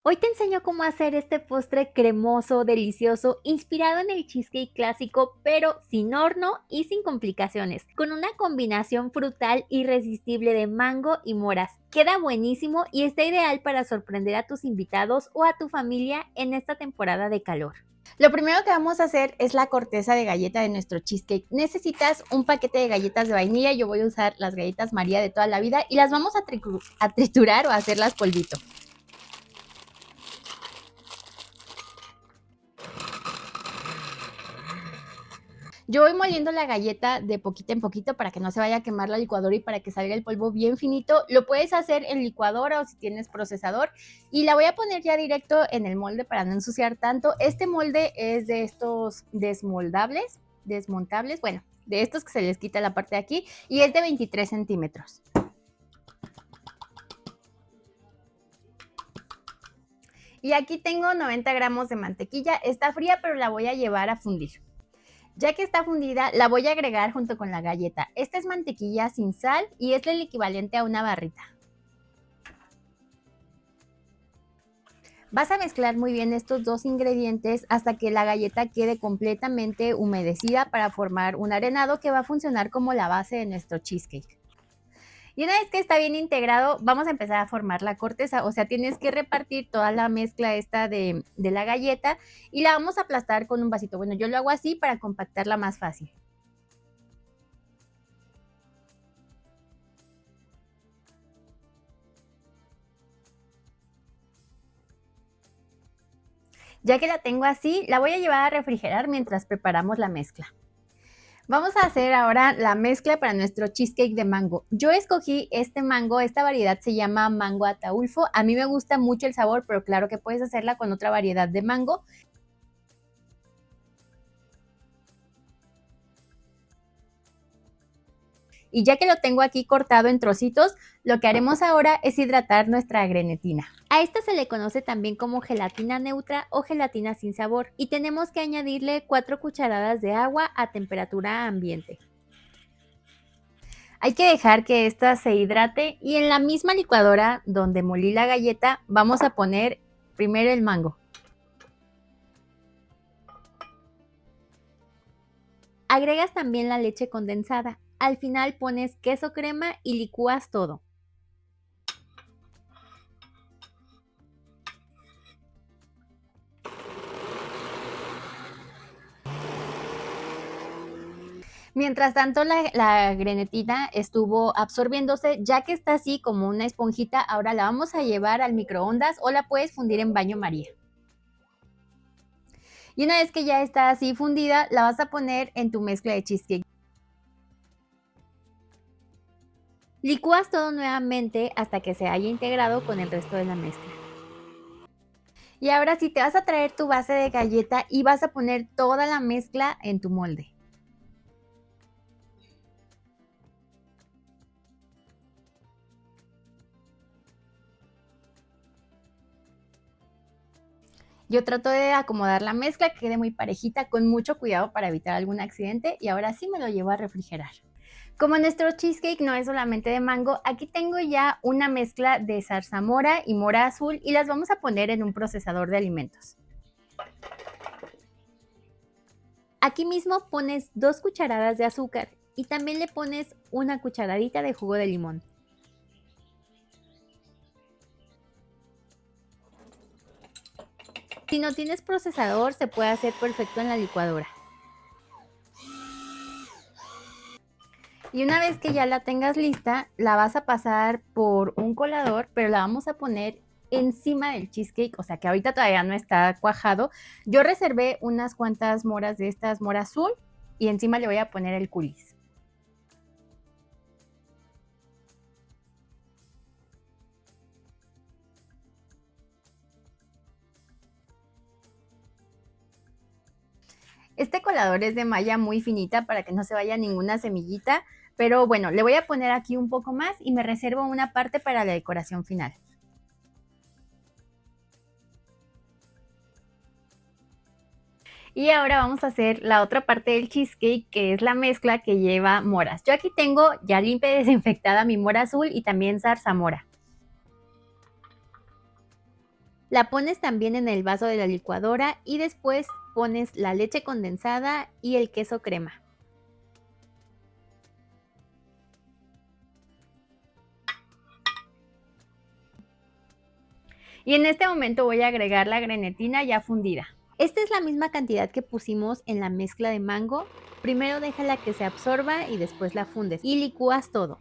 Hoy te enseño cómo hacer este postre cremoso, delicioso, inspirado en el cheesecake clásico, pero sin horno y sin complicaciones, con una combinación frutal irresistible de mango y moras. Queda buenísimo y está ideal para sorprender a tus invitados o a tu familia en esta temporada de calor. Lo primero que vamos a hacer es la corteza de galleta de nuestro cheesecake. Necesitas un paquete de galletas de vainilla. Yo voy a usar las galletas María de toda la vida y las vamos a triturar o a hacerlas polvito. Yo voy moliendo la galleta de poquito en poquito para que no se vaya a quemar la licuadora y para que salga el polvo bien finito. Lo puedes hacer en licuadora o si tienes procesador. Y la voy a poner ya directo en el molde para no ensuciar tanto. Este molde es de estos desmontables, bueno, de estos que se les quita la parte de aquí y es de 23 centímetros. Y aquí tengo 90 gramos de mantequilla. Está fría, pero la voy a llevar a fundir. Ya que está fundida, la voy a agregar junto con la galleta. Esta es mantequilla sin sal y es el equivalente a una barrita. Vas a mezclar muy bien estos dos ingredientes hasta que la galleta quede completamente humedecida para formar un arenado que va a funcionar como la base de nuestro cheesecake. Y una vez que está bien integrado, vamos a empezar a formar la corteza. O sea, tienes que repartir toda la mezcla esta de la galleta y la vamos a aplastar con un vasito. Bueno, yo lo hago así para compactarla más fácil. Ya que la tengo así, la voy a llevar a refrigerar mientras preparamos la mezcla. Vamos a hacer ahora la mezcla para nuestro cheesecake de mango. Yo escogí este mango, esta variedad se llama mango ataulfo. A mí me gusta mucho el sabor, pero claro que puedes hacerla con otra variedad de mango. Y ya que lo tengo aquí cortado en trocitos, lo que haremos ahora es hidratar nuestra grenetina. A esta se le conoce también como gelatina neutra o gelatina sin sabor y tenemos que añadirle 4 cucharadas de agua a temperatura ambiente. Hay que dejar que esta se hidrate y en la misma licuadora donde molí la galleta vamos a poner primero el mango. Agregas también la leche condensada. Al final pones queso crema y licúas todo. Mientras tanto, la grenetina estuvo absorbiéndose, ya que está así como una esponjita, ahora la vamos a llevar al microondas o la puedes fundir en baño María. Y una vez que ya está así fundida, la vas a poner en tu mezcla de cheesecake. Licúas todo nuevamente hasta que se haya integrado con el resto de la mezcla. Y ahora sí te vas a traer tu base de galleta y vas a poner toda la mezcla en tu molde. Yo trato de acomodar la mezcla que quede muy parejita con mucho cuidado para evitar algún accidente y ahora sí me lo llevo a refrigerar. Como nuestro cheesecake no es solamente de mango, aquí tengo ya una mezcla de zarzamora y mora azul y las vamos a poner en un procesador de alimentos. Aquí mismo pones 2 cucharadas de azúcar y también le pones una cucharadita de jugo de limón. Si no tienes procesador, se puede hacer perfecto en la licuadora. Y una vez que ya la tengas lista, la vas a pasar por un colador, pero la vamos a poner encima del cheesecake, o sea que ahorita todavía no está cuajado. Yo reservé unas cuantas moras de estas, mora azul, y encima le voy a poner el coulis. Este colador es de malla muy finita para que no se vaya ninguna semillita, pero bueno, le voy a poner aquí un poco más y me reservo una parte para la decoración final. Y ahora vamos a hacer la otra parte del cheesecake, que es la mezcla que lleva moras. Yo aquí tengo ya limpia y desinfectada mi mora azul y también zarzamora. La pones también en el vaso de la licuadora y después pones la leche condensada y el queso crema. Y en este momento voy a agregar la grenetina ya fundida. Esta es la misma cantidad que pusimos en la mezcla de mango. Primero déjala que se absorba y después la fundes y licúas todo.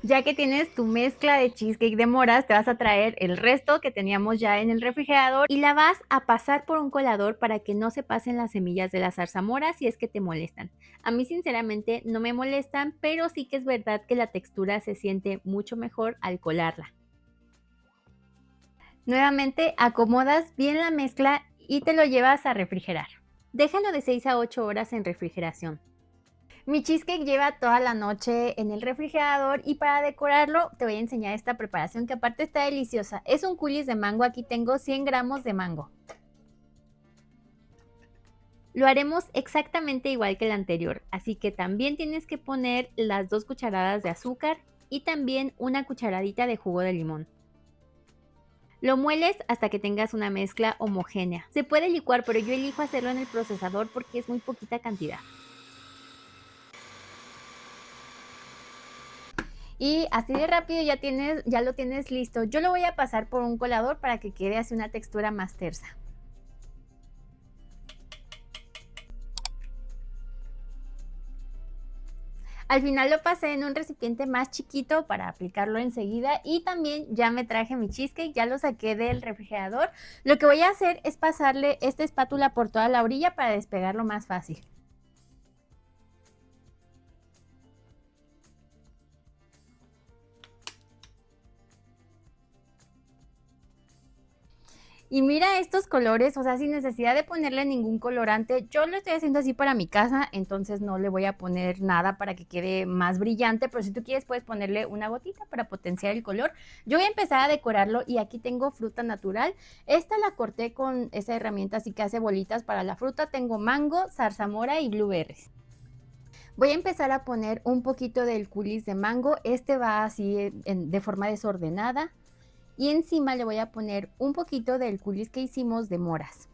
Ya que tienes tu mezcla de cheesecake de moras, te vas a traer el resto que teníamos ya en el refrigerador y la vas a pasar por un colador para que no se pasen las semillas de la zarzamora si es que te molestan. A mí sinceramente no me molestan, pero sí que es verdad que la textura se siente mucho mejor al colarla. Nuevamente acomodas bien la mezcla y te lo llevas a refrigerar. Déjalo de 6 a 8 horas en refrigeración. Mi cheesecake lleva toda la noche en el refrigerador y para decorarlo te voy a enseñar esta preparación que aparte está deliciosa. Es un coulis de mango, aquí tengo 100 gramos de mango. Lo haremos exactamente igual que el anterior, así que también tienes que poner las 2 cucharadas de azúcar y también una cucharadita de jugo de limón. Lo mueles hasta que tengas una mezcla homogénea. Se puede licuar, pero yo elijo hacerlo en el procesador porque es muy poquita cantidad. Y así de rápido ya lo tienes listo. Yo lo voy a pasar por un colador para que quede así una textura más tersa. Al final lo pasé en un recipiente más chiquito para aplicarlo enseguida y también ya me traje mi cheesecake, ya lo saqué del refrigerador. Lo que voy a hacer es pasarle esta espátula por toda la orilla para despegarlo más fácil. Y mira estos colores, o sea, sin necesidad de ponerle ningún colorante. Yo lo estoy haciendo así para mi casa, entonces no le voy a poner nada para que quede más brillante, pero si tú quieres puedes ponerle una gotita para potenciar el color. Yo voy a empezar a decorarlo y aquí tengo fruta natural. Esta la corté con esa herramienta así que hace bolitas para la fruta. Tengo mango, zarzamora y blueberries. Voy a empezar a poner un poquito del coulis de mango. Este va así de forma desordenada. Y encima le voy a poner un poquito del coulis que hicimos de moras.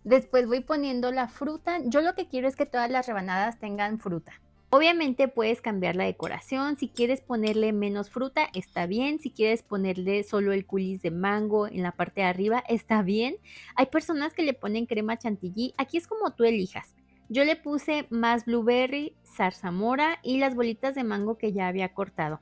Después voy poniendo la fruta. Yo lo que quiero es que todas las rebanadas tengan fruta. Obviamente puedes cambiar la decoración. Si quieres ponerle menos fruta, está bien. Si quieres ponerle solo el coulis de mango en la parte de arriba, está bien. Hay personas que le ponen crema chantilly. Aquí es como tú elijas. Yo le puse más blueberry, zarzamora y las bolitas de mango que ya había cortado.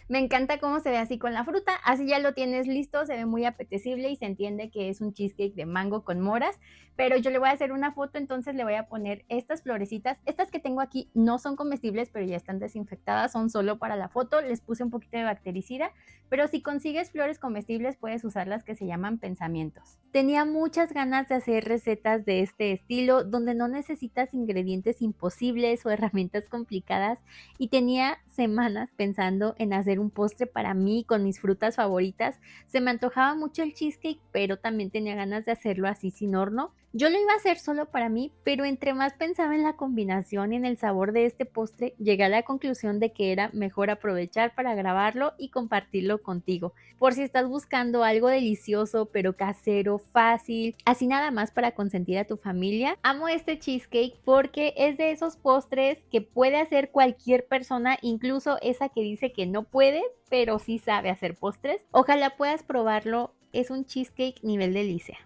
Me encanta cómo se ve así con la fruta, así ya lo tienes listo, se ve muy apetecible y se entiende que es un cheesecake de mango con moras, pero yo le voy a hacer una foto, entonces le voy a poner estas florecitas. Estas que tengo aquí no son comestibles, pero ya están desinfectadas, son solo para la foto. Les puse un poquito de bactericida, pero si consigues flores comestibles puedes usar las que se llaman pensamientos. Tenía muchas ganas de hacer recetas de este estilo, donde no necesitas ingredientes imposibles o herramientas complicadas, y tenía semanas pensando en hacer un postre para mí con mis frutas favoritas. Se me antojaba mucho el cheesecake, pero también tenía ganas de hacerlo así sin horno. Yo lo iba a hacer solo para mí, pero entre más pensaba en la combinación y en el sabor de este postre, llegué a la conclusión de que era mejor aprovechar para grabarlo y compartirlo contigo. Por si estás buscando algo delicioso pero casero, fácil, así nada más para consentir a tu familia, amo este cheesecake porque es de esos postres que puede hacer cualquier persona, incluso esa que dice que no puede, pero sí sabe hacer postres. Ojalá puedas probarlo, es un cheesecake nivel delicia.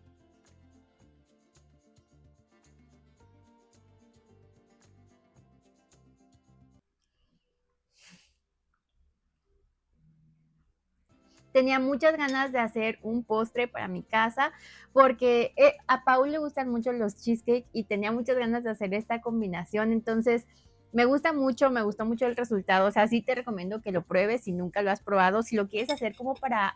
Tenía muchas ganas de hacer un postre para mi casa porque a Paul le gustan mucho los cheesecake y tenía muchas ganas de hacer esta combinación. Entonces me gusta mucho, me gustó mucho el resultado. O sea, sí te recomiendo que lo pruebes si nunca lo has probado. Si lo quieres hacer como para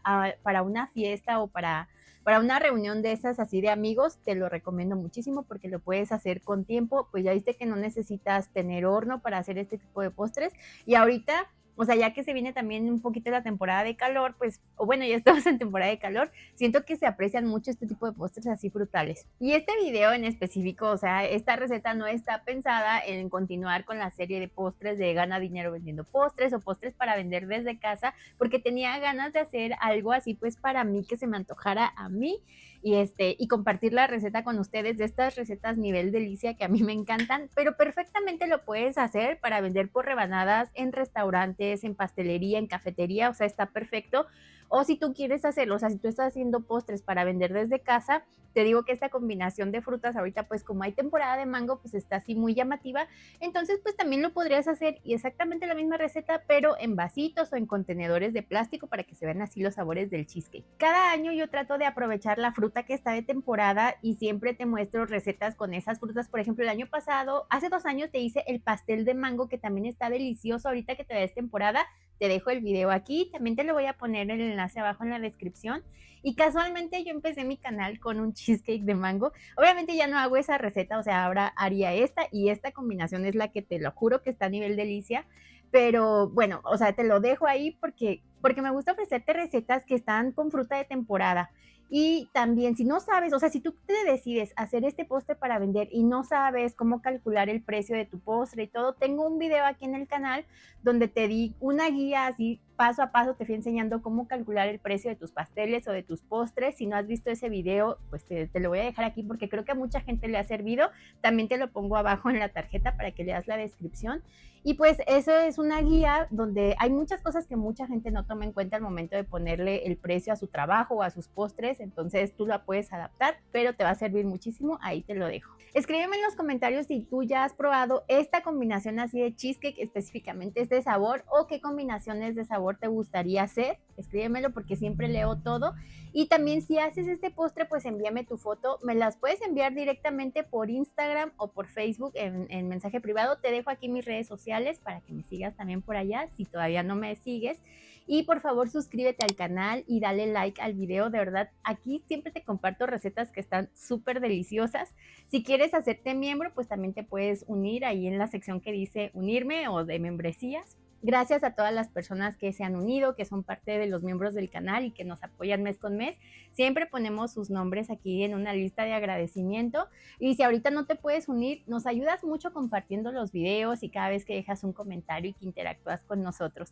una fiesta o para una reunión de esas así de amigos, te lo recomiendo muchísimo porque lo puedes hacer con tiempo. Pues ya viste que no necesitas tener horno para hacer este tipo de postres. Y ahorita O sea, ya que se viene también un poquito la temporada de calor, pues, o bueno, ya estamos en temporada de calor, siento que se aprecian mucho este tipo de postres así frutales. Y este video en específico, o sea, esta receta no está pensada en continuar con la serie de postres de gana dinero vendiendo postres o postres para vender desde casa, porque tenía ganas de hacer algo así pues para mí, que se me antojara a mí y compartir la receta con ustedes de estas recetas nivel delicia que a mí me encantan, pero perfectamente lo puedes hacer para vender por rebanadas en restaurantes, en pastelería, en cafetería, o sea, está perfecto. O si tú quieres hacerlo, o sea, si tú estás haciendo postres para vender desde casa, te digo que esta combinación de frutas ahorita, pues como hay temporada de mango, pues está así muy llamativa. Entonces, pues también lo podrías hacer y exactamente la misma receta, pero en vasitos o en contenedores de plástico para que se vean así los sabores del cheesecake. Cada año yo trato de aprovechar la fruta que está de temporada y siempre te muestro recetas con esas frutas. Por ejemplo, el año pasado, hace 2 años te hice el pastel de mango, que también está delicioso. Ahorita que te da temporada, te dejo el video aquí, también te lo voy a poner el enlace abajo en la descripción. Y casualmente yo empecé mi canal con un cheesecake de mango. Obviamente ya no hago esa receta, o sea, ahora haría esta, y esta combinación es la que te lo juro que está a nivel delicia. Pero bueno, o sea, te lo dejo ahí porque me gusta ofrecerte recetas que están con fruta de temporada. Y también, si no sabes, o sea, si tú te decides hacer este postre para vender y no sabes cómo calcular el precio de tu postre y todo, tengo un video aquí en el canal donde te di una guía así paso a paso, te fui enseñando cómo calcular el precio de tus pasteles o de tus postres. Si no has visto ese video, pues te lo voy a dejar aquí porque creo que a mucha gente le ha servido. También te lo pongo abajo en la tarjeta para que leas la descripción. Y pues eso es una guía donde hay muchas cosas que mucha gente no toma en cuenta al momento de ponerle el precio a su trabajo o a sus postres. Entonces tú la puedes adaptar, pero te va a servir muchísimo. Ahí te lo dejo. Escríbeme en los comentarios si tú ya has probado esta combinación así de cheesecake, específicamente este sabor, o qué combinaciones de sabor te gustaría hacer. Escríbemelo porque siempre leo todo. Y también si haces este postre, pues envíame tu foto. Me las puedes enviar directamente por Instagram o por Facebook en mensaje privado. Te dejo aquí mis redes sociales para que me sigas también por allá si todavía no me sigues. Y por favor suscríbete al canal y dale like al video. De verdad, aquí siempre te comparto recetas que están súper deliciosas. Si quieres hacerte miembro, pues también te puedes unir ahí en la sección que dice unirme o de membresías. Gracias a todas las personas que se han unido, que son parte de los miembros del canal y que nos apoyan mes con mes. Siempre ponemos sus nombres aquí en una lista de agradecimiento. Y si ahorita no te puedes unir, nos ayudas mucho compartiendo los videos y cada vez que dejas un comentario y que interactúas con nosotros.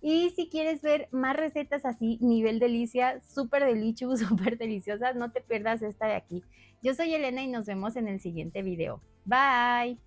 Y si quieres ver más recetas así, nivel delicia, súper delicious, súper deliciosas, no te pierdas esta de aquí. Yo soy Elena y nos vemos en el siguiente video. Bye.